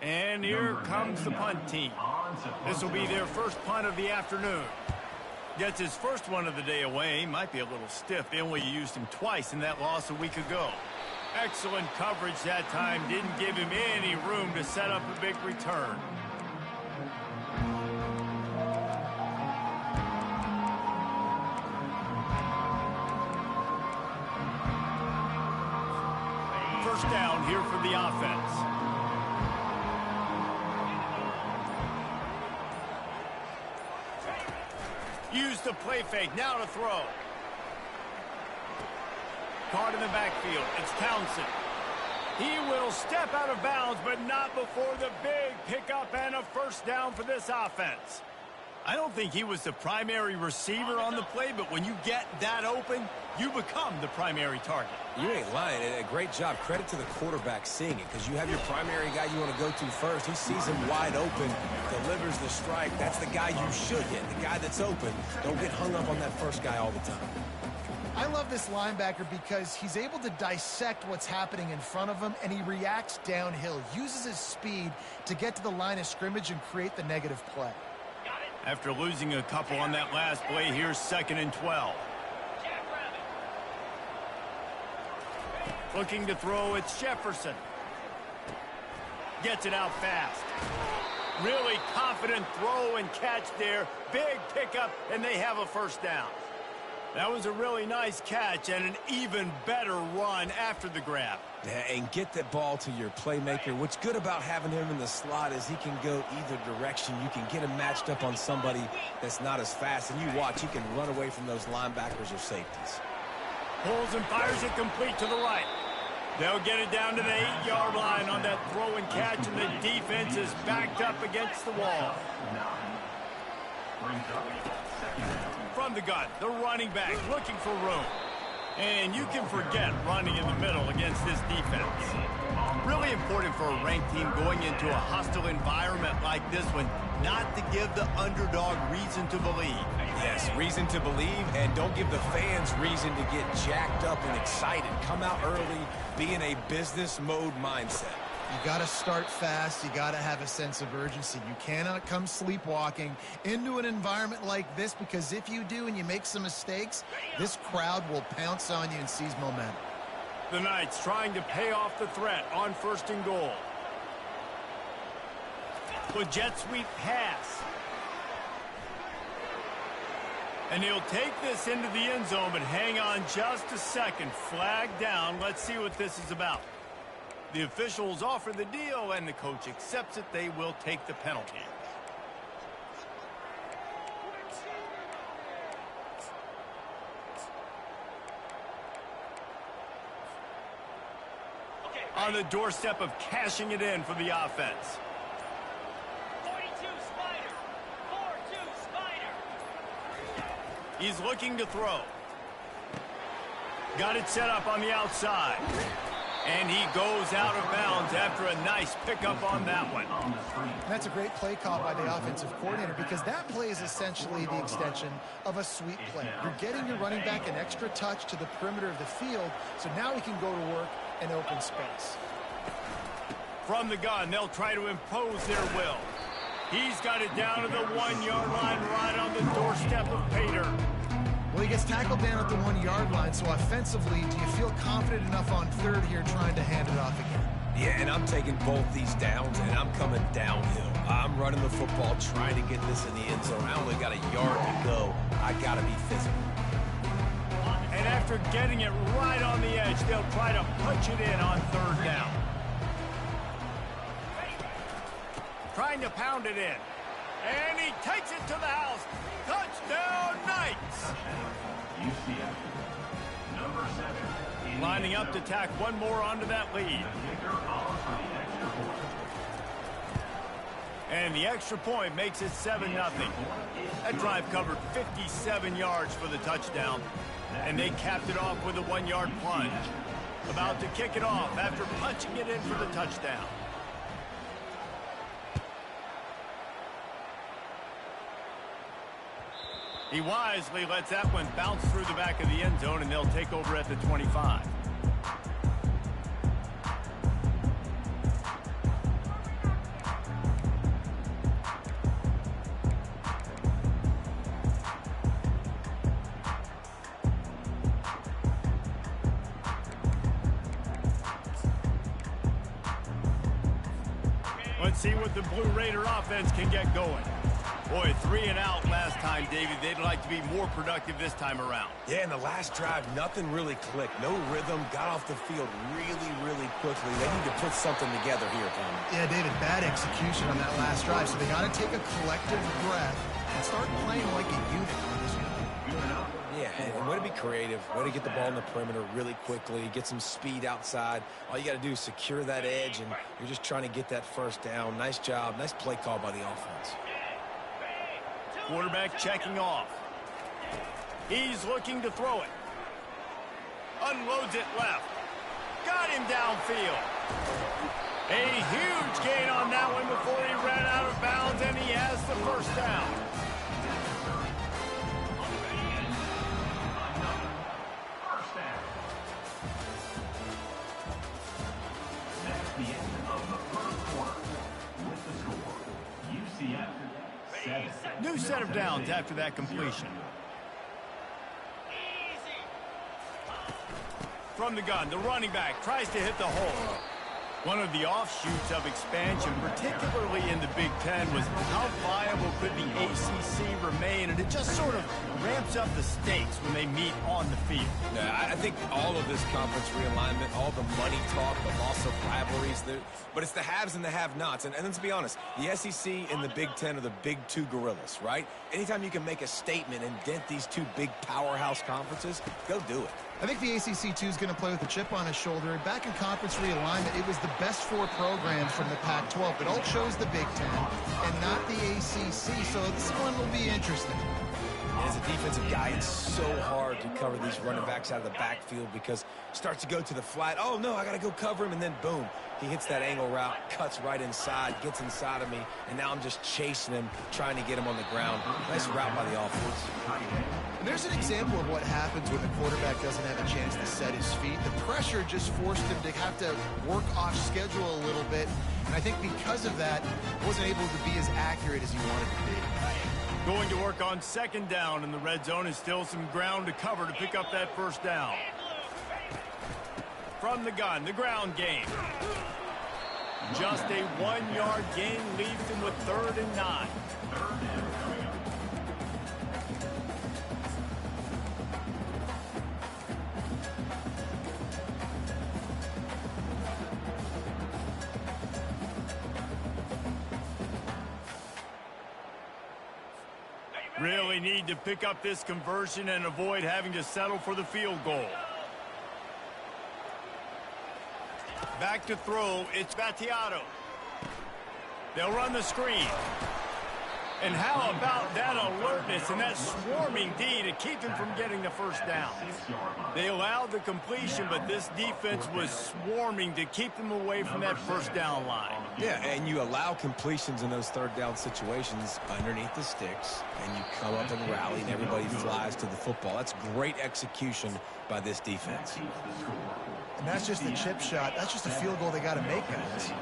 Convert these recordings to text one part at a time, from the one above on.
And here comes the punt team. This will be their first punt of the afternoon. Gets his first one of the day away. Might be a little stiff. They only used him twice in that loss a week ago. Excellent coverage that time. Didn't give him any room to set up a big return. First down here for the offense. Use the play fake, now to throw. Caught in the backfield, it's Townsend. He will step out of bounds, but not before the big pickup and a first down for this offense. I don't think he was the primary receiver on the play, but when you get that open, you become the primary target. You ain't lying. A great job. Credit to the quarterback seeing it, because you have your primary guy you want to go to first. He sees him wide open, delivers the strike. That's the guy you should hit, the guy that's open. Don't get hung up on that first guy all the time. I love this linebacker because he's able to dissect what's happening in front of him, and he reacts downhill, uses his speed to get to the line of scrimmage and create the negative play. After losing a couple on that last play, here's 2nd and 12. Looking to throw, it's Jefferson. Gets it out fast. Really confident throw and catch there. Big pickup, and they have a first down. That was a really nice catch and an even better run after the grab. Yeah, and get that ball to your playmaker. What's good about having him in the slot is he can go either direction. You can get him matched up on somebody that's not as fast, and you watch, he can run away from those linebackers or safeties. Pulls and fires it complete to the right. They'll get it down to the 8-yard line on that throw and catch, and the defense is backed up against the wall. From the gun, the running back looking for room. And you can forget running in the middle against this defense. Really important for a ranked team going into a hostile environment like this one, not to give the underdog reason to believe. Yes, reason to believe, and don't give the fans reason to get jacked up and excited. Come out early, be in a business mode mindset. You got to start fast. You got to have a sense of urgency. You cannot come sleepwalking into an environment like this, because if you do and you make some mistakes, this crowd will pounce on you and seize momentum. The Knights trying to pay off the threat on 1st and goal. With jet sweep pass. And he'll take this into the end zone, but hang on just a second. Flag down. Let's see what this is about. The officials offer the deal, and the coach accepts it. They will take the penalty. On the doorstep of cashing it in for the offense. 42 Spider. 4-2 Spider. He's looking to throw. Got it set up on the outside. And he goes out of bounds after a nice pickup on that one. That's a great play call by the offensive coordinator, because that play is essentially the extension of a sweep play. You're getting your running back an extra touch to the perimeter of the field, so now he can go to work in open space. From the gun, they'll try to impose their will. He's got it down to the 1-yard line, right on the doorstep of Pater. Well, he gets tackled down at the 1-yard line, so offensively, do you feel confident enough on 3rd here trying to hand it off again? Yeah, and I'm taking both these downs, and I'm coming downhill. I'm running the football, trying to get this in the end zone. I only got a yard to go. I got to be physical. And after getting it right on the edge, they'll try to punch it in on 3rd down. Trying to pound it in. And he takes it to the house. Touchdown, Knights! Lining up to tack one more onto that lead. And the extra point makes it 7-0. That drive covered 57 yards for the touchdown. And they capped it off with a 1-yard plunge. About to kick it off after punching it in for the touchdown. He wisely lets that one bounce through the back of the end zone, and they'll take over at the 25. Let's see what the Blue Raider offense can get going. Boy, 3 and out last time, David. They'd like to be more productive this time around. Yeah, in the last drive, nothing really clicked. No rhythm, got off the field really quickly. They need to put something together here, Tommy. Yeah, David, bad execution on that last drive, so they got to take a collective breath and start playing like a unit on this one. Yeah, and way to be creative, way to get the ball in the perimeter really quickly, get some speed outside. All you got to do is secure that edge, and you're just trying to get that first down. Nice job, nice play call by the offense. Quarterback checking off. He's looking to throw it. Unloads it left. Got him downfield. A huge gain on that one before he ran out of bounds, and he has the first down. New set of downs after that completion. From the gun, the running back tries to hit the hole. One of the offshoots of expansion, particularly in the Big Ten, was how viable could the ACC remain, and it just sort of ramps up the stakes when they meet on the field. Yeah, I think all of this conference realignment, all the money talk, the loss of rivalries, but it's the haves and the have-nots. And let's be honest, the SEC and the Big Ten are the big two gorillas, right? Anytime you can make a statement and dent these two big powerhouse conferences, go do it. I think the ACC, too, is going to play with a chip on his shoulder. Back in conference realignment, it was the best 4 programs from the Pac-12, but all chose the Big Ten and not the ACC, so this one will be interesting. As a defensive guy, it's so hard to cover these running backs out of the backfield because it starts to go to the flat. Oh, no, I got to go cover him, and then boom. He hits that angle route, cuts right inside, gets inside of me, and now I'm just chasing him, trying to get him on the ground. Nice route by the offense. And there's an example of what happens when the quarterback doesn't have a chance to set his feet. The pressure just forced him to have to work off schedule a little bit, and I think because of that, wasn't able to be as accurate as he wanted to be. Going to work on second down in the red zone is still some ground to cover to pick up that first down. From the gun, the ground game. Just a 1-yard gain leaves him with 3rd and 9. Really need to pick up this conversion and avoid having to settle for the field goal. Back to throw, it's Battiato. They'll run the screen. And how about that alertness and that swarming D to keep him from getting the first down? They allowed the completion, but this defense was swarming to keep them away from that first down line. Yeah, and you allow completions in those 3rd down situations underneath the sticks, and you come up and rally, and everybody flies to the football. That's great execution by this defense. And that's just the chip shot. That's just a field goal they got to make, guys.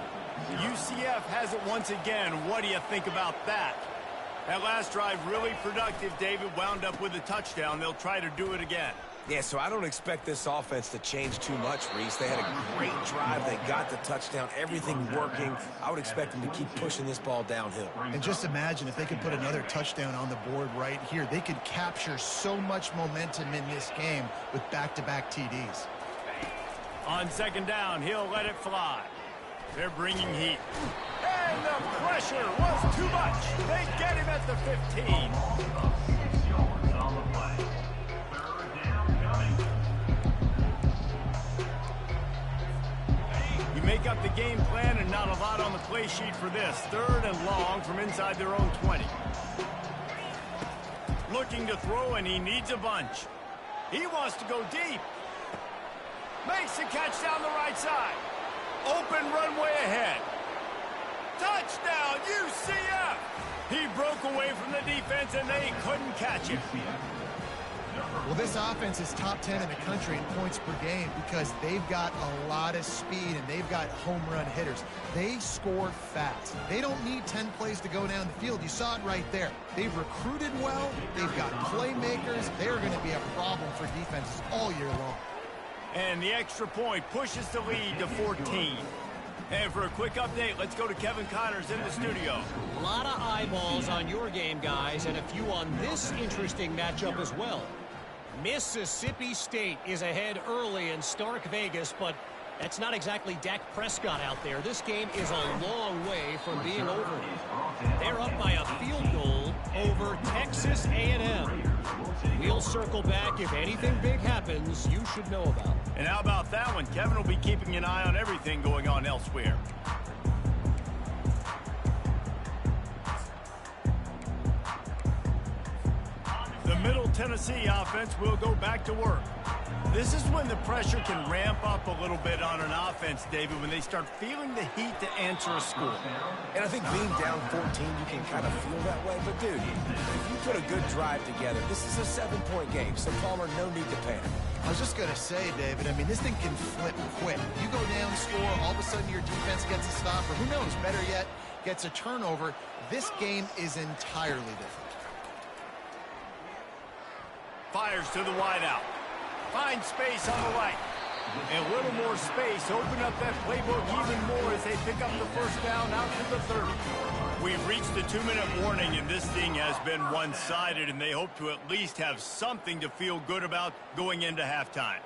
UCF has it once again. What do you think about that? That last drive really productive. David wound up with a touchdown. They'll try to do it again. Yeah, so I don't expect this offense to change too much, Reese. They had a great drive. They got the touchdown. Everything working. I would expect them to keep pushing this ball downhill. And just imagine if they could put another touchdown on the board right here. They could capture so much momentum in this game with back-to-back TDs. On second down, he'll let it fly. They're bringing heat. And the pressure was too much. They get him at the 15. You make up the game plan and not a lot on the play sheet for this. 3rd and long from inside their own 20. Looking to throw, and he needs a bunch. He wants to go deep. Makes the catch down the right side. Open runway ahead. Touchdown, UCF! He broke away from the defense, and they couldn't catch him. Well, this offense is top 10 in the country in points per game because they've got a lot of speed and they've got home run hitters. They score fast. They don't need 10 plays to go down the field. You saw it right there. They've recruited well. They've got playmakers. They're going to be a problem for defenses all year long. And the extra point pushes the lead to 14. And for a quick update, let's go to Kevin Connors in the studio. A lot of eyeballs on your game, guys, and a few on this interesting matchup as well. Mississippi State is ahead early in Stark Vegas, but that's not exactly Dak Prescott out there. This game is a long way from being over. They're up by a field goal over Texas A&M. We'll circle back if anything big happens you should know about. And how about that one? Kevin will be keeping an eye on everything going on elsewhere. The Middle Tennessee offense will go back to work. This is when the pressure can ramp up a little bit on an offense, David, when they start feeling the heat to answer a score. And I think being down 14, you can kind of feel that way. But, dude, if you put a good drive together, this is a 7-point game. So, Palmer, no need to panic. I was just going to say, David, I mean, this thing can flip quick. You go down, score, all of a sudden your defense gets a stop, or who knows, better yet, gets a turnover. This game is entirely different. Fires to the wideout. Find space on the right. And a little more space. Open up that playbook even more as they pick up the first down out to the 30. We've reached the 2-minute warning, and this thing has been one-sided, and they hope to at least have something to feel good about going into halftime.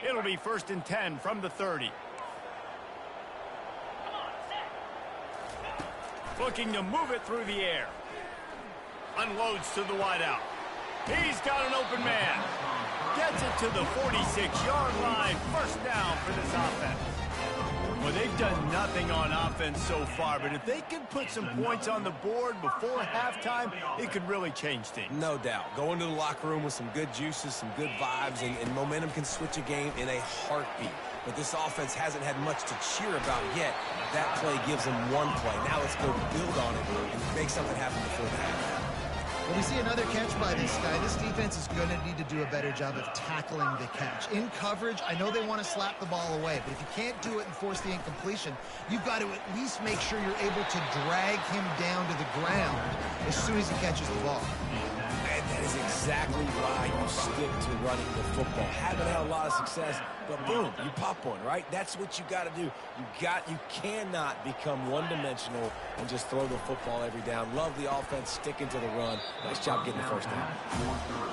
It'll be 1st and 10 from the 30. Looking to move it through the air. Unloads to the wideout. He's got an open man. Gets it to the 46-yard line. First down for this offense. Well, they've done nothing on offense so far, but if they can put some points on the board before halftime, it could really change things. No doubt. Go into the locker room with some good juices, some good vibes, and momentum can switch a game in a heartbeat. But this offense hasn't had much to cheer about yet. That play gives them one play. Now let's go build on it and make something happen before the half. When we see another catch by this guy, this defense is going to need to do a better job of tackling the catch. In coverage, I know they want to slap the ball away, but if you can't do it and force the incompletion, you've got to at least make sure you're able to drag him down to the ground as soon as he catches the ball. And that is exactly why you stick to running the football. Haven't had a lot of success, but boom, you pop one, right? That's what you got to do. You cannot become one-dimensional and just throw the football every down. Love the offense, sticking to the run. Nice job getting the first down.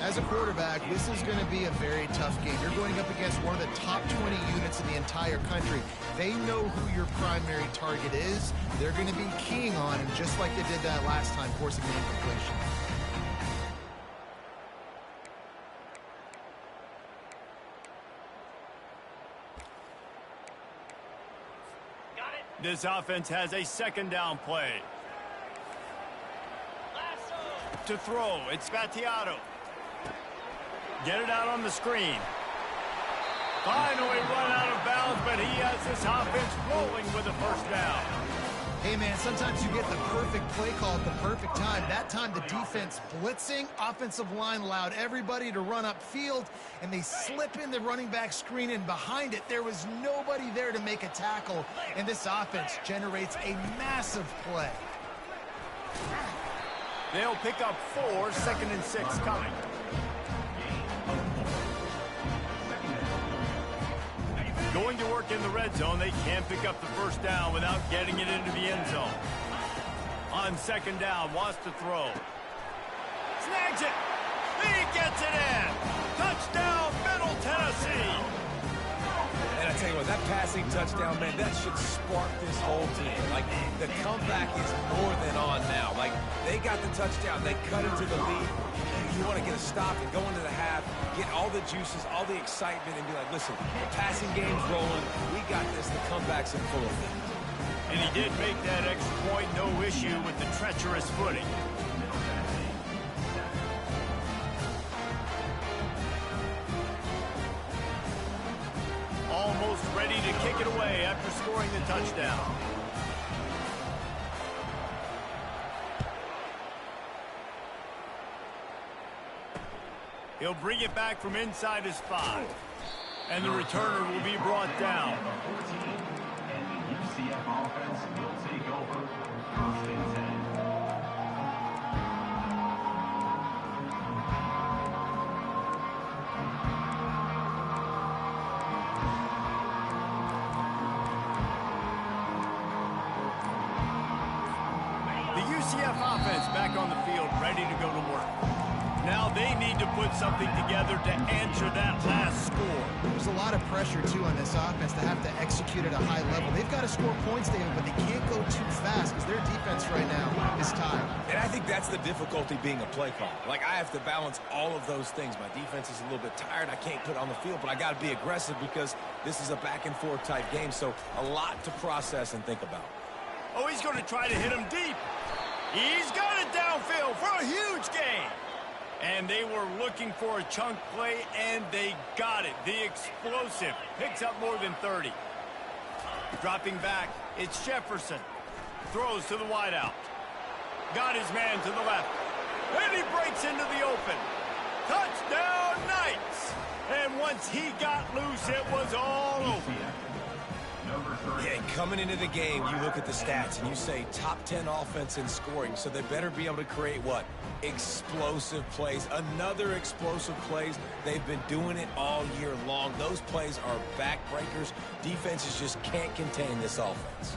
As a quarterback, this is going to be a very tough game. You're going up against one of the top 20 units in the entire country. They know who your primary target is. They're going to be keying on him, just like they did that last time, forcing the incompletion. This offense has a 2nd down play. To throw, it's Spatiato. Get it out on the screen. Finally run out of bounds, but he has this offense rolling with a first down. Hey, man, sometimes you get the perfect play call at the perfect time. That time the defense blitzing, offensive line allowed everybody to run upfield, and they slip in the running back screen, and behind it there was nobody there to make a tackle, and this offense generates a massive play. They'll pick up 4, 2nd and 6 coming. Going to work in the red zone, they can't pick up the first down without getting it into the end zone. On 2nd down, wants to throw. Snags it. He gets it in. Touchdown, Middle Tennessee. And I tell you what, that passing touchdown, man, that should spark this whole team. Like, the comeback is more than on now. Like, they got the touchdown. They cut into the lead. You want to get a stop and go into the half, get all the juices, all the excitement, and be like, listen, the passing game's rolling. We got this. The comeback's in full effect. And he did make that extra point, no issue with the treacherous footing. Almost ready to kick it away after scoring the touchdown. He'll bring it back from inside his 5. And the returner will be brought down. And the UCF offense will take over 1st and 10. UCF offense back on the field, ready to go to work. Now they need to put something together to answer that last score. There's a lot of pressure, too, on this offense to have to execute at a high level. They've got to score points, David, but they can't go too fast because their defense right now is tired. And I think that's the difficulty being a play caller. Like, I have to balance all of those things. My defense is a little bit tired. I can't put on the field, but I got to be aggressive because this is a back-and-forth type game, so a lot to process and think about. Oh, he's going to try to hit him deep. He's got it downfield for a huge gain. And they were looking for a chunk play, and they got it. The explosive picks up more than 30. Dropping back, it's Jefferson. Throws to the wideout. Got his man to the left. And he breaks into the open. Touchdown, Knights! And once he got loose, it was all over. Yeah, coming into the game, you look at the stats and you say top 10 offense in scoring, so they better be able to create what? Explosive plays. Another explosive plays. They've been doing it all year long. Those plays are backbreakers. Defenses just can't contain this offense.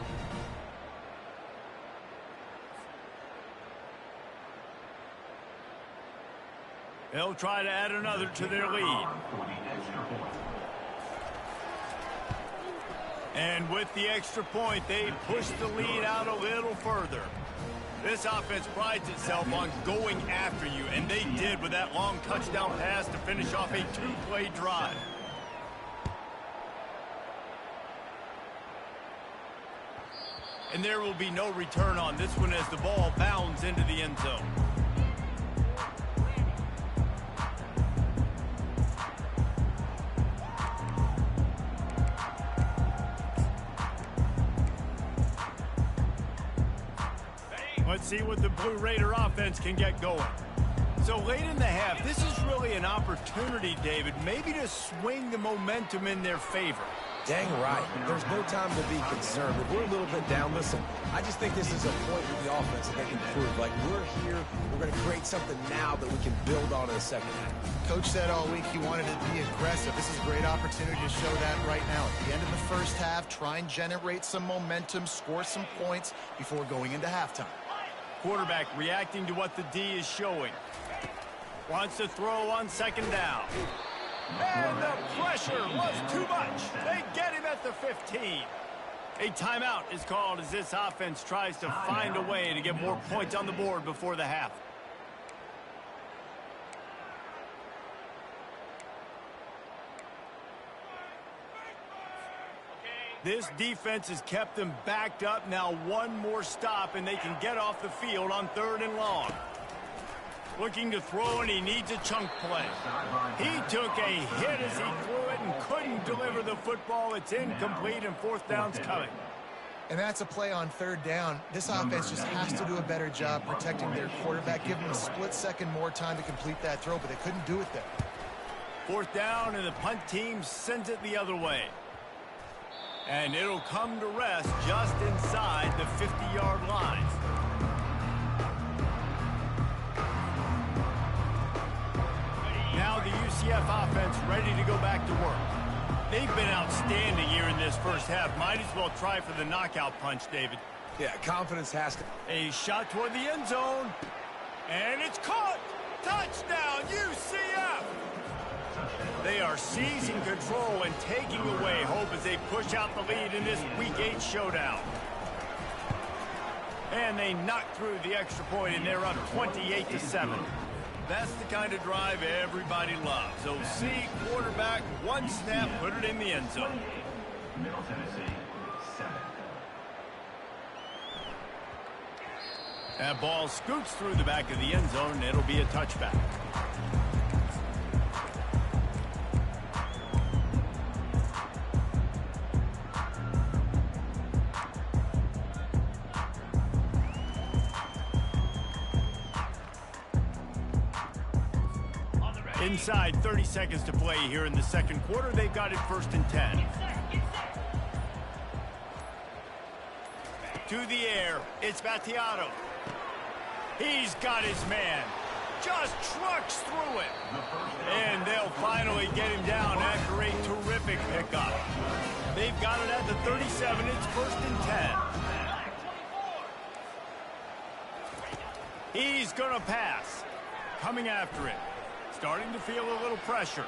They'll try to add another to their lead. And with the extra point, they push the lead out a little further. This offense prides itself on going after you, and they did with that long touchdown pass to finish off a two-play drive. And there will be no return on this one as the ball bounds into the end zone. Let's see what the Blue Raider offense can get going. So late in the half, this is really an opportunity, David, maybe to swing the momentum in their favor. Dang right. There's no time to be concerned. If we're a little bit down, listen, I just think this is a point with the offense that they can prove. Like, we're here, we're going to create something now that we can build on in the second half. Coach said all week he wanted to be aggressive. This is a great opportunity to show that right now. At the end of the first half, try and generate some momentum, score some points before going into halftime. Quarterback reacting to what the D is showing. Wants to throw on second down. And the pressure was too much. They get him at the 15. A timeout is called as this offense tries to find a way to get more points on the board before the half. This defense has kept them backed up. Now one more stop, and they can get off the field on 3rd and long. Looking to throw, and he needs a chunk play. He took a hit as he threw it and couldn't deliver the football. It's incomplete, and 4th down's coming. And that's a play on 3rd down. This offense just has to do a better job protecting their quarterback, give them a split second more time to complete that throw, but they couldn't do it there. 4th down, and the punt team sends it the other way. And it'll come to rest just inside the 50-yard line. Now the UCF offense ready to go back to work. They've been outstanding here in this first half. Might as well try for the knockout punch, David. Yeah, confidence has to. A shot toward the end zone. And it's caught. Touchdown, UCF! They are seizing control and taking away hope as they push out the lead in this Week 8 showdown. And they knock through the extra point, and they're up 28-7. That's the kind of drive everybody loves. So see quarterback, one snap, put it in the end zone. Middle Tennessee, 7. That ball scoots through the back of the end zone, and it'll be a touchback. Inside 30 seconds to play here in the second quarter. They've got it 1st and 10. To the air, it's Battiato. He's got his man. Just trucks through it. And they'll finally get him down after a terrific pickup. They've got it at the 37. It's 1st and 10. He's going to pass. Coming after it. Starting to feel a little pressure.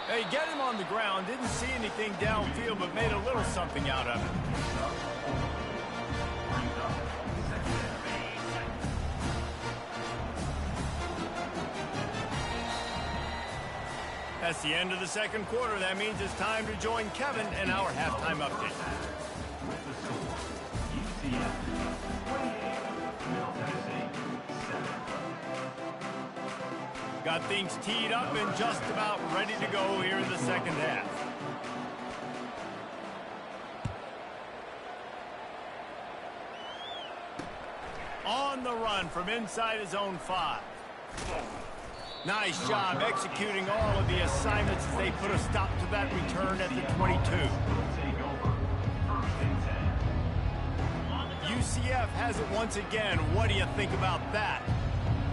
They get him on the ground. Didn't see anything downfield, but made a little something out of it. That's the end of the second quarter. That means it's time to join Kevin in our halftime update. Got things teed up and just about ready to go here in the second half. On the run from inside his own 5. Nice job executing all of the assignments as they put a stop to that return at the 22. UCF has it once again. What do you think about that?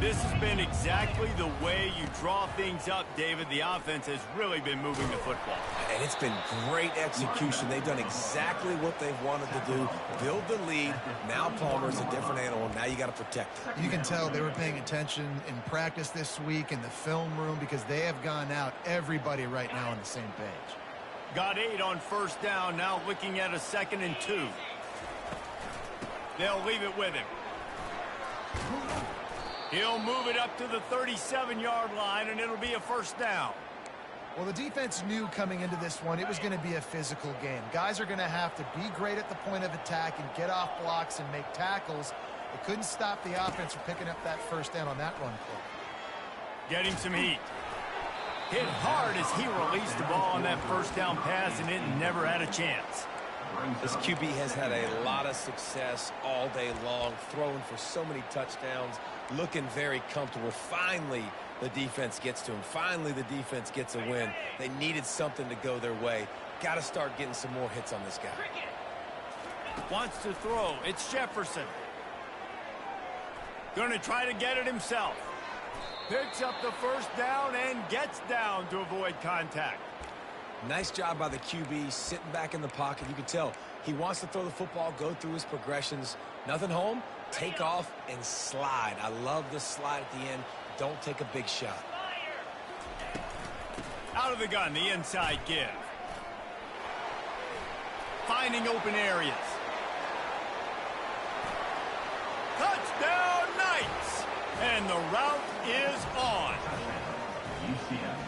This has been exactly the way you draw things up, David. The offense has really been moving the football. And it's been great execution. They've done exactly what they've wanted to do. Build the lead. Now Palmer's a different animal. Now you got to protect it. You can tell they were paying attention in practice this week in the film room because they have gone out, everybody right now on the same page. Got 8 on first down. Now looking at a 2nd and 2. They'll leave it with him. He'll move it up to the 37-yard line, and it'll be a first down. Well, the defense knew coming into this one it was going to be a physical game. Guys are going to have to be great at the point of attack and get off blocks and make tackles. They couldn't stop the offense from picking up that first down on that run play. Getting some heat. Hit hard as he released the ball on that first down pass, and it never had a chance. This QB has had a lot of success all day long, throwing for so many touchdowns, looking very comfortable. Finally, the defense gets to him. Finally, the defense gets a win. They needed something to go their way. Got to start getting some more hits on this guy. Wants to throw. It's Jefferson. Going to try to get it himself. Picks up the first down and gets down to avoid contact. Nice job by the QB, sitting back in the pocket. You can tell he wants to throw the football, go through his progressions. Nothing home, take off and slide. I love the slide at the end. Don't take a big shot. Out of the gun, the inside give. Finding open areas. Touchdown Knights! And the route is on.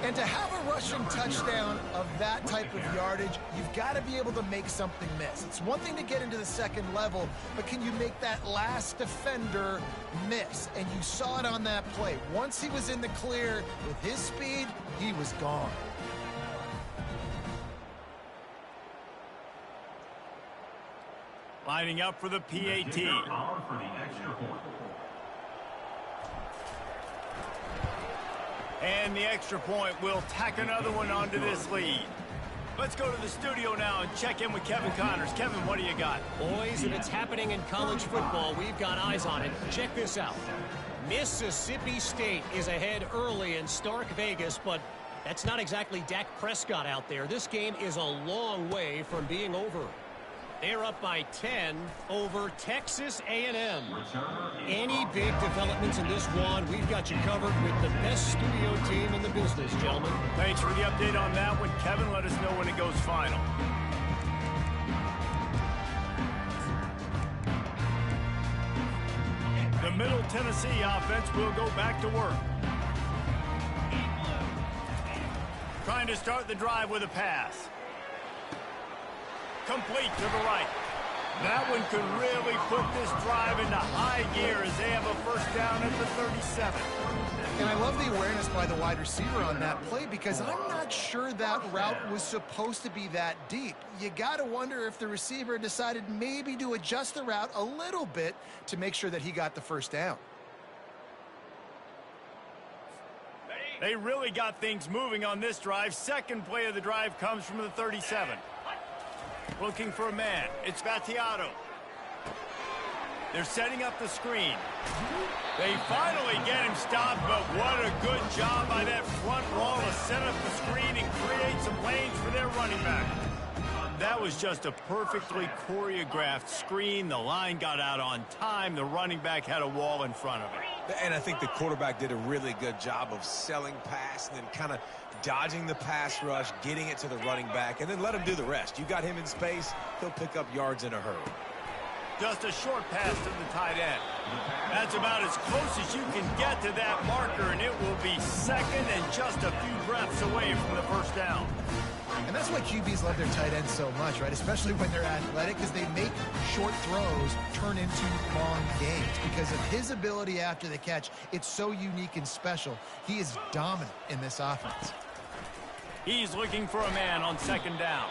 And to have a rushing touchdown of that type of yardage, you've got to be able to make something miss. It's one thing to get into the second level, but can you make that last defender miss? And you saw it on that play. Once he was in the clear with his speed, he was gone. Lining up for the PAT. And the extra point will tack another one onto this lead. Let's go to the studio now and check in with Kevin Connors. Kevin, what do you got? Boys, if it's happening in college football, we've got eyes on it. Check this out. Mississippi State is ahead early in Stark Vegas, but that's not exactly Dak Prescott out there. This game is a long way from being over. They're up by 10 over Texas A&M. Any big developments in this one, we've got you covered with the best studio team in the business, gentlemen. Thanks for the update on that one, Kevin. Let us know when it goes final. The Middle Tennessee offense will go back to work. Trying to start the drive with a pass. Complete to the right. That one could really put this drive into high gear as they have a first down at the 37. And I love the awareness by the wide receiver on that play because I'm not sure that route was supposed to be that deep. You got to wonder if the receiver decided maybe to adjust the route a little bit to make sure that he got the first down. They really got things moving on this drive. Second play of the drive comes from the 37. Looking for a man. It's Battiato. They're setting up the screen. They finally get him stopped, but what a good job by that front wall to set up the screen and create some lanes for their running back. That was just a perfectly choreographed screen. The line got out on time. The running back had a wall in front of it. And I think the quarterback did a really good job of selling pass and then kind of dodging the pass rush, getting it to the running back, and then let him do the rest. You got him in space, he'll pick up yards in a hurry. Just a short pass to the tight end. That's about as close as you can get to that marker, and it will be second and just a few breaths away from the first down. And that's why QBs love their tight ends so much, right? Especially when they're athletic, because they make short throws turn into long games. Because of his ability after the catch, it's so unique and special. He is dominant in this offense. He's looking for a man on second down.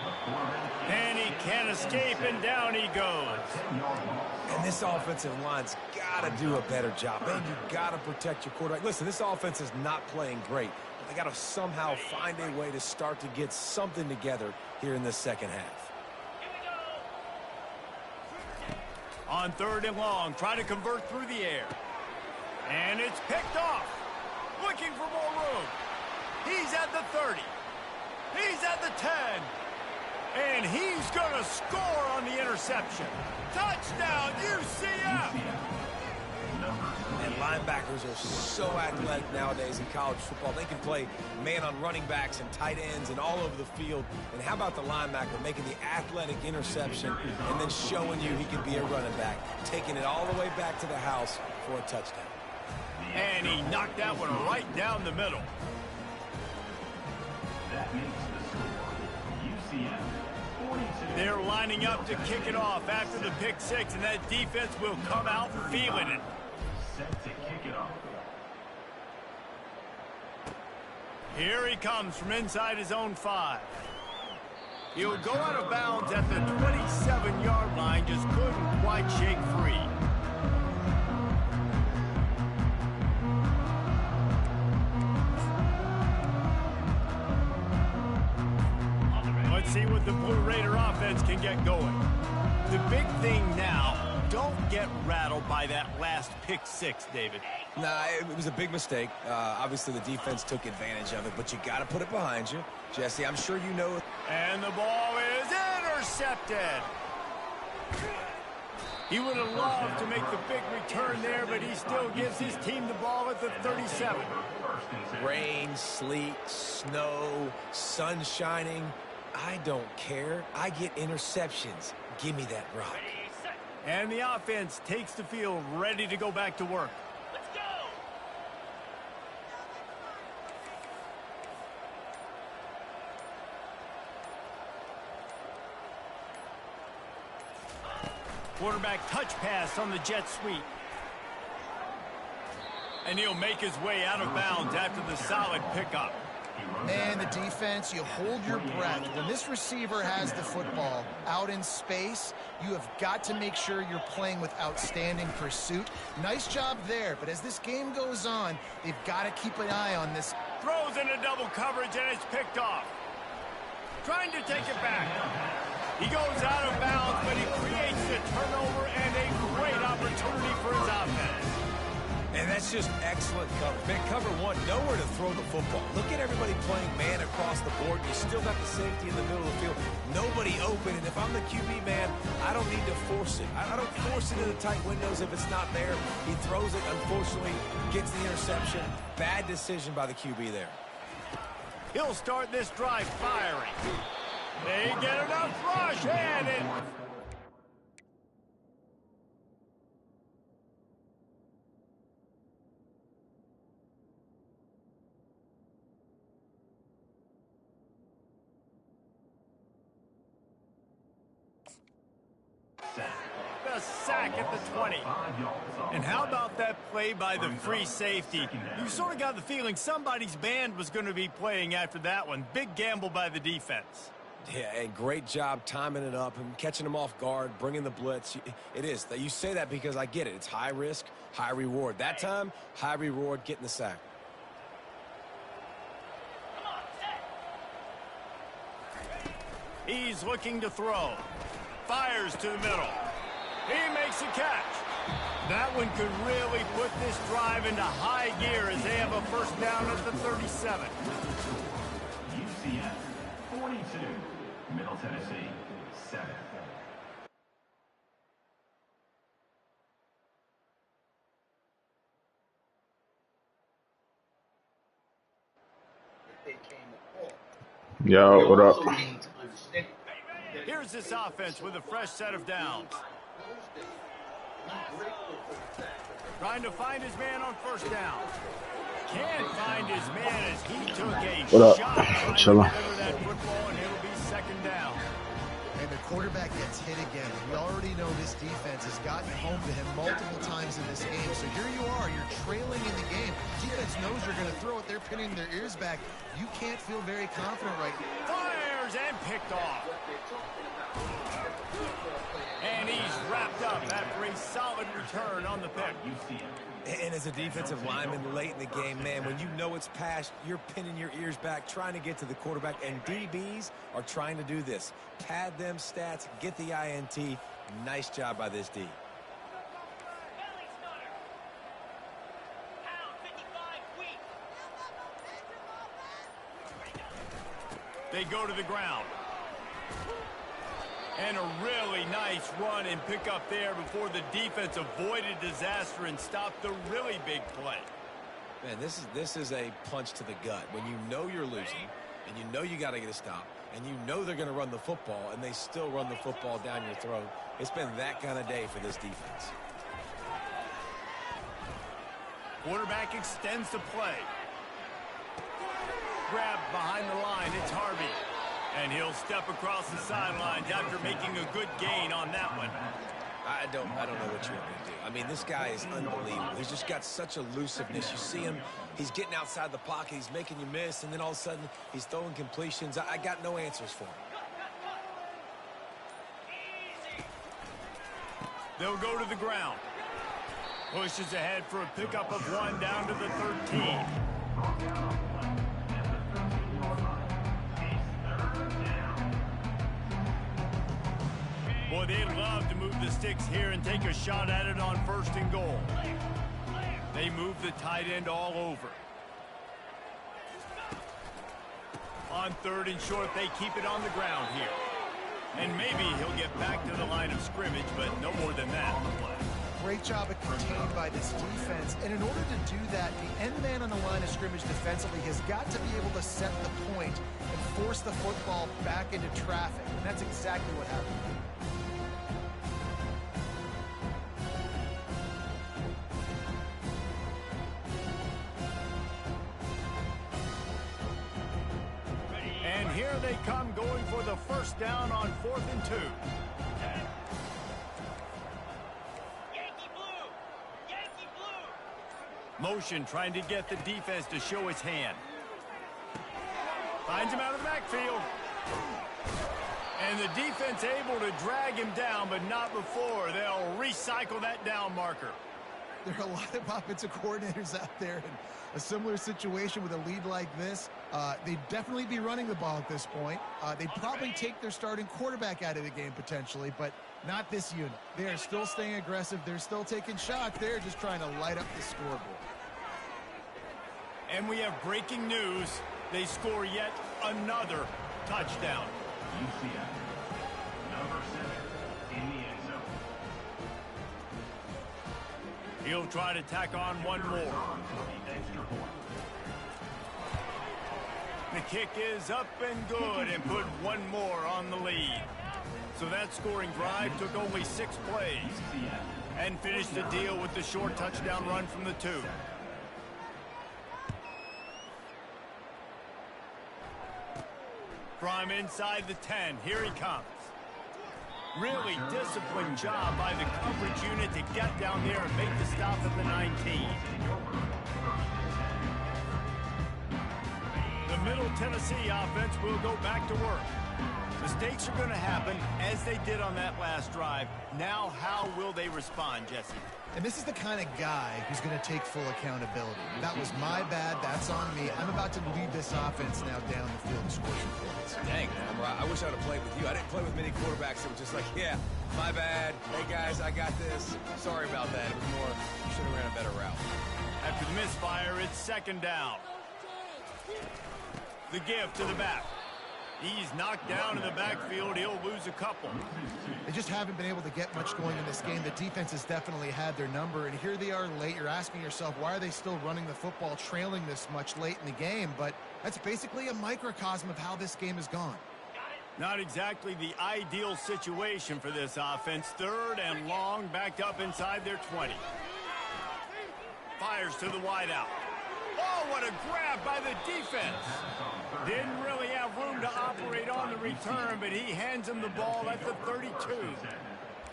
And he can't escape, and down he goes. And this offensive line's got to do a better job. Man, you got to protect your quarterback. Listen, this offense is not playing great. They got to somehow find a way to start to get something together here in the second half. On third and long, trying to convert through the air. And it's picked off. Looking for more room. He's at the 30. He's at the 10. And he's going to score on the interception. Touchdown, UCF! And linebackers are so athletic nowadays in college football. They can play man on running backs and tight ends and all over the field. And how about the linebacker making the athletic interception and then showing you he can be a running back, taking it all the way back to the house for a touchdown. And he knocked that one right down the middle. That makes the score UCF 42. They're lining up to kick it off after the pick six, and that defense will come out feeling it. Set to kick it off. Here he comes from inside his own 5. He'll go out of bounds at the 27-yard line, just couldn't quite shake free. Let's see what the Blue Raider offense can get going. The big thing now, don't get rattled by that last pick six, David. Nah, it was a big mistake. Obviously, the defense took advantage of it, but you got to put it behind you. Jesse, I'm sure you know. And the ball is intercepted. He would have loved to make the big return there, but he still gives his team the ball at the 37. Rain, sleet, snow, sun shining. I don't care. I get interceptions. Give me that rock. And the offense takes the field ready to go back to work. Let's go! Quarterback touch pass on the jet sweep. And he'll make his way out of bounds after the solid pickup. Man, the defense, you hold your breath. When this receiver has the football out in space, you have got to make sure you're playing with outstanding pursuit. Nice job there, but as this game goes on, they've got to keep an eye on this. Throws into double coverage, and it's picked off. Trying to take it back. He goes out of bounds, but he creates a turnover and a great opportunity for his offense. And that's just excellent coverage. Man, cover one, nowhere to throw the football. Look at everybody playing man across the board. You still got the safety in the middle of the field. Nobody open, and if I'm the QB, man, I don't need to force it. I don't force it into tight windows if it's not there. He throws it, unfortunately, gets the interception. Bad decision by the QB there. He'll start this drive firing. They get enough rush, and it... The sack at the 20. And how about that play by the free safety? You sort of got the feeling somebody's band was going to be playing after that one. Big gamble by the defense. Yeah, and great job timing it up and catching them off guard, bringing the blitz. It is. You say that because I get it. It's high risk, high reward. That time, high reward, getting the sack. Come on, set! He's looking to throw. Fires to the middle. He makes a catch. That one could really put this drive into high gear as they have a first down at the 37. UCF 42. Middle Tennessee, 7. Yo, what up? Here's this offense with a fresh set of downs. Trying to find his man on first down. Can't find his man as he took a What up? shot trying to Chilling. deliver that football, and it'll be second down. And the quarterback gets hit again. We already know this defense has gotten home to him multiple times in this game. So here you are, you're trailing in the game. Defense knows you're going to throw it. They're pinning their ears back. You can't feel very confident right now. Fires and picked off. And he's wrapped up after a solid return on the pick. And as a defensive lineman late in the game, man, when you know it's past, you're pinning your ears back, trying to get to the quarterback, and DBs are trying to do this. Pad them stats, get the INT. Nice job by this D. Belly stunner. Pound 55 weak. They go to the ground. And a really nice run and pick up there before the defense avoided disaster and stopped the really big play. Man, this is a punch to the gut. When you know you're losing, and you know you got to get a stop, and you know they're going to run the football, and they still run the football down your throat. It's been that kind of day for this defense. Quarterback extends the play. Grabbed behind the line, it's Harvey. And he'll step across the sidelines after making a good gain on that one. I don't know what you want me to do. I mean, this guy is unbelievable. He's just got such elusiveness. You see him, he's getting outside the pocket, he's making you miss, and then all of a sudden, he's throwing completions. I got no answers for him. They'll go to the ground. Pushes ahead for a pickup of 1 down to the 13. Boy, they'd love to move the sticks here and take a shot at it on 1st and goal. They move the tight end all over. On 3rd and short, they keep it on the ground here. And maybe he'll get back to the line of scrimmage, but no more than that. Great job of contained by this defense. And in order to do that, the end man on the line of scrimmage defensively has got to be able to set the point and force the football back into traffic. And that's exactly what happened. And here they come going for the 1st down on 4th and 2. Yankee blue. Yankee blue. Motion trying to get the defense to show its hand. Finds him out of the backfield. And the defense able to drag him down, but not before. They'll recycle that down marker. There are a lot of offensive coordinators out there in a similar situation with a lead like this. They'd definitely be running the ball at this point. They'd probably take their starting quarterback out of the game potentially, but not this unit. They are still staying aggressive. They're still taking shots. They're just trying to light up the scoreboard. And we have breaking news. They score yet another touchdown. UCF, number 7, in the end zone. He'll try to tack on one more. The extra point. The kick is up and good and put one more on the lead. So that scoring drive took only 6 plays and finished the deal with the short touchdown run from the 2. From inside the 10, here he comes. Really disciplined job by the coverage unit to get down there and make the stop at the 19. The Middle Tennessee offense will go back to work. Mistakes are going to happen as they did on that last drive. Now, how will they respond, Jesse? And this is the kind of guy who's going to take full accountability. That was my bad. That's on me. I'm about to lead this offense now down the field and score some points. Dang, man, I wish I would have played with you. I didn't play with many quarterbacks that were just like, yeah, my bad. Hey, guys, I got this. Sorry about that. It was more, should have ran a better route. After the misfire, it's 2nd down. The give to the back. He's knocked down in the backfield. He'll lose a couple. They just haven't been able to get much going in this game. The defense has definitely had their number, and here they are late. You're asking yourself, why are they still running the football, trailing this much late in the game? But that's basically a microcosm of how this game has gone. Not exactly the ideal situation for this offense. 3rd and long, backed up inside their 20. Fires to the wideout. Oh, what a grab by the defense. Didn't really have room to operate on the return, but he hands him the ball at the 32.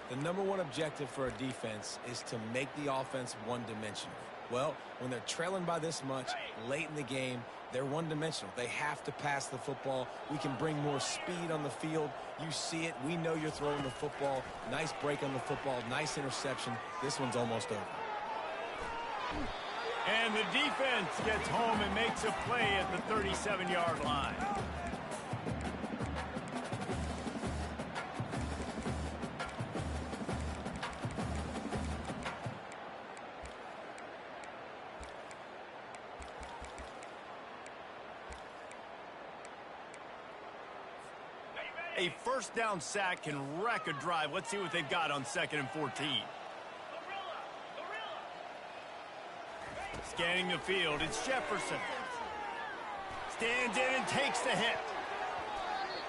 The number one objective for a defense is to make the offense one-dimensional. Well, when they're trailing by this much late in the game, they're one-dimensional. They have to pass the football. We can bring more speed on the field. You see it. We know you're throwing the football. Nice break on the football. Nice interception. This one's almost over. And the defense gets home and makes a play at the 37-yard line. A first down sack can wreck a drive. Let's see what they've got on 2nd and 14. Scanning the field, it's Jefferson. Stands in and takes the hit.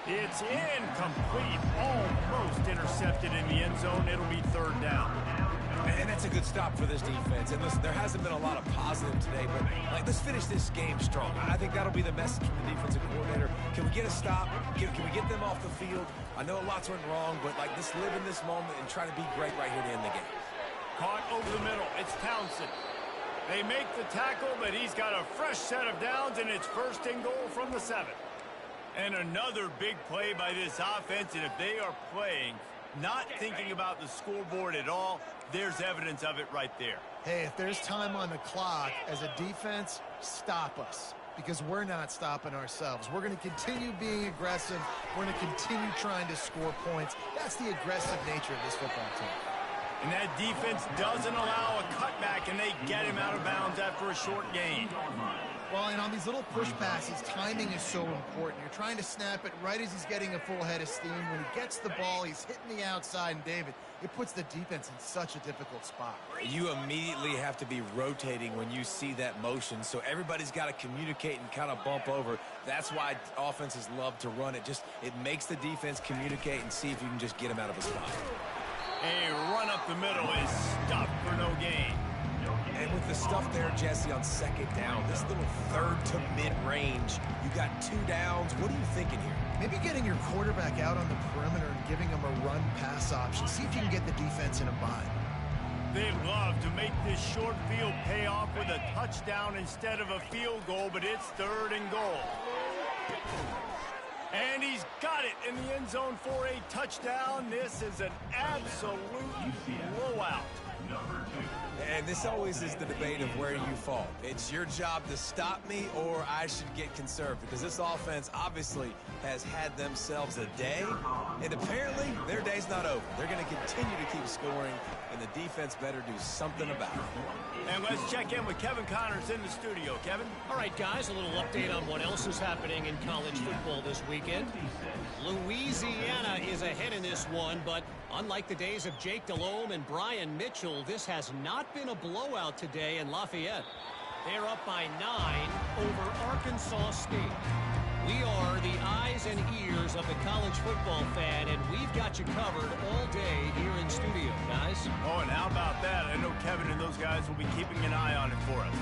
It's incomplete, almost intercepted in the end zone. It'll be 3rd down. And that's a good stop for this defense. And listen, there hasn't been a lot of positive today, but let's finish this game strong. I think that'll be the message from the defensive coordinator. Can we get a stop? Can we get them off the field? I know a lot's went wrong, but let's live in this moment and try to be great right here to end the game. Caught over the middle. It's Townsend. They make the tackle, but he's got a fresh set of downs, and it's 1st and goal from the 7. And another big play by this offense, and if they are playing, not thinking about the scoreboard at all, there's evidence of it right there. Hey, if there's time on the clock, as a defense, stop us. Because we're not stopping ourselves. We're going to continue being aggressive. We're going to continue trying to score points. That's the aggressive nature of this football team. And that defense doesn't allow a cutback, and they get him out of bounds after a short gain. Well, and on these little push passes, timing is so important. You're trying to snap it right as he's getting a full head of steam. When he gets the ball, he's hitting the outside, and David, it puts the defense in such a difficult spot. You immediately have to be rotating when you see that motion, so everybody's got to communicate and kind of bump over. That's why offenses love to run it. It makes the defense communicate and see if you can just get him out of a spot. A run up the middle is stopped for no gain. And with the stuff there, Jesse, on 2nd down, this little 3rd to mid-range, you got 2 downs. What are you thinking here? Maybe getting your quarterback out on the perimeter and giving him a run-pass option. See if you can get the defense in a bind. They love to make this short field pay off with a touchdown instead of a field goal, but it's 3rd and goal. And he's got it in the end zone for a touchdown. This is an absolute blowout. And this always is the debate of where you fall. It's your job to stop me or I should get conserved, because this offense obviously has had themselves a day, and apparently their day's not over. They're going to continue to keep scoring, and the defense better do something about it. And let's check in with Kevin Connors in the studio. Kevin? All right, guys, a little update on what else is happening in college football this weekend. Louisiana is ahead in this one, but unlike the days of Jake Delhomme and Brian Mitchell, this has not been a blowout today in Lafayette. They're up by 9 over Arkansas State. We are the eyes and ears of the college football fan, and we've got you covered all day here in studio, guys. Oh, and how about that? I know Kevin and those guys will be keeping an eye on it for us.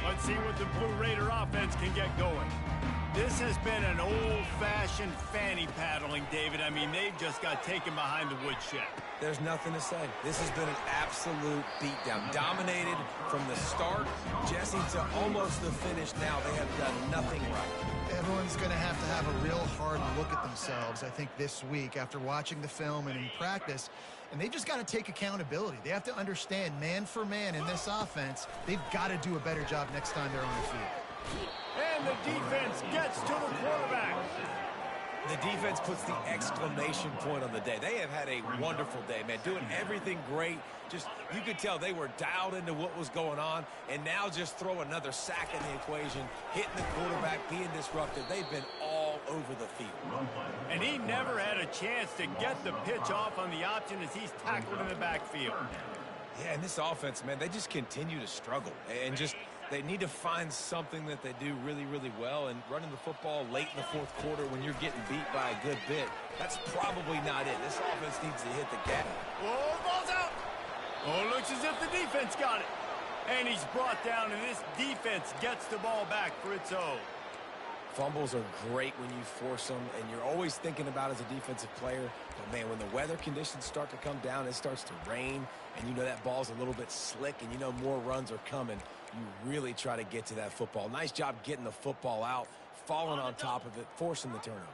Let's see what the Blue Raider offense can get going. This has been an old-fashioned fanny paddling, David. I mean, they've just got taken behind the woodshed. There's nothing to say. This has been an absolute beatdown. Dominated from the start, Jesse, to almost the finish now. They have done nothing right. Everyone's going to have a real hard look at themselves, I think, this week after watching the film and in practice. And they've just got to take accountability. They have to understand, man for man in this offense, they've got to do a better job next time they're on the field. And the defense gets to the quarterback. The defense puts the exclamation point on the day. They have had a wonderful day, man, doing everything great. Just, you could tell they were dialed into what was going on, and now just throw another sack in the equation, hitting the quarterback, being disruptive. They've been all over the field. And he never had a chance to get the pitch off on the option as he's tackled in the backfield. Yeah, and this offense, man, they just continue to struggle. And just, they need to find something that they do really, really well. And running the football late in the fourth quarter when you're getting beat by a good bit, that's probably not it. This offense needs to hit the gas. Whoa, ball's out. Oh, looks as if the defense got it. And he's brought down, and this defense gets the ball back for its own. Fumbles are great when you force them, and you're always thinking about as a defensive player, but man, when the weather conditions start to come down, it starts to rain, and you know that ball's a little bit slick, and you know more runs are coming, you really try to get to that football. Nice job getting the football out, falling on top of it, forcing the turnover.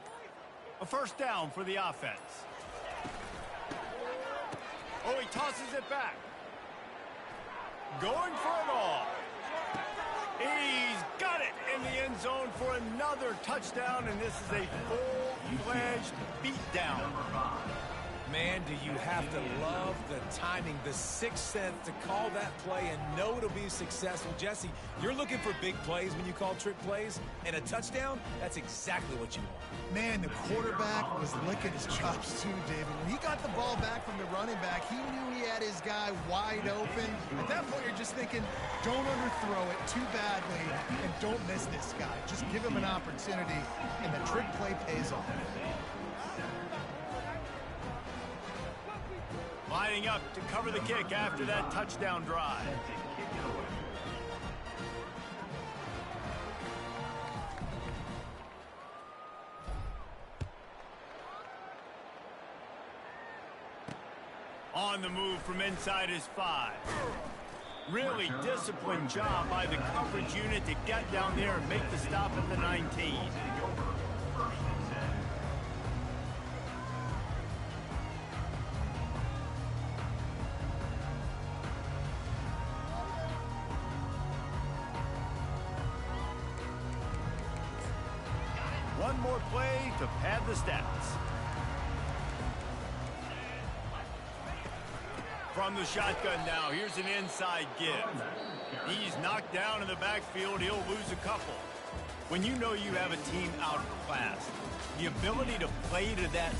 A first down for the offense. Oh, he tosses it back. Going for it all. He's got it in the end zone for another touchdown, and this is a full-fledged beatdown. Man, do you have to love the timing, the sixth sense to call that play and know it'll be successful. Jesse, you're looking for big plays when you call trick plays, and a touchdown, that's exactly what you want. Man, the quarterback was licking his chops too, David. When he got the ball back from the running back, he knew he had his guy wide open. At that point, you're just thinking, don't underthrow it too badly, and don't miss this guy. Just give him an opportunity, and the trick play pays off. Lining up to cover the kick after that touchdown drive. On the move from inside his 5. Really disciplined job by the coverage unit to get down there and make the stop at the 19. One more play to pad the stats. From the shotgun now, here's an inside give. He's knocked down in the backfield. He'll lose a couple. When you know you have a team out of class, the ability to play to that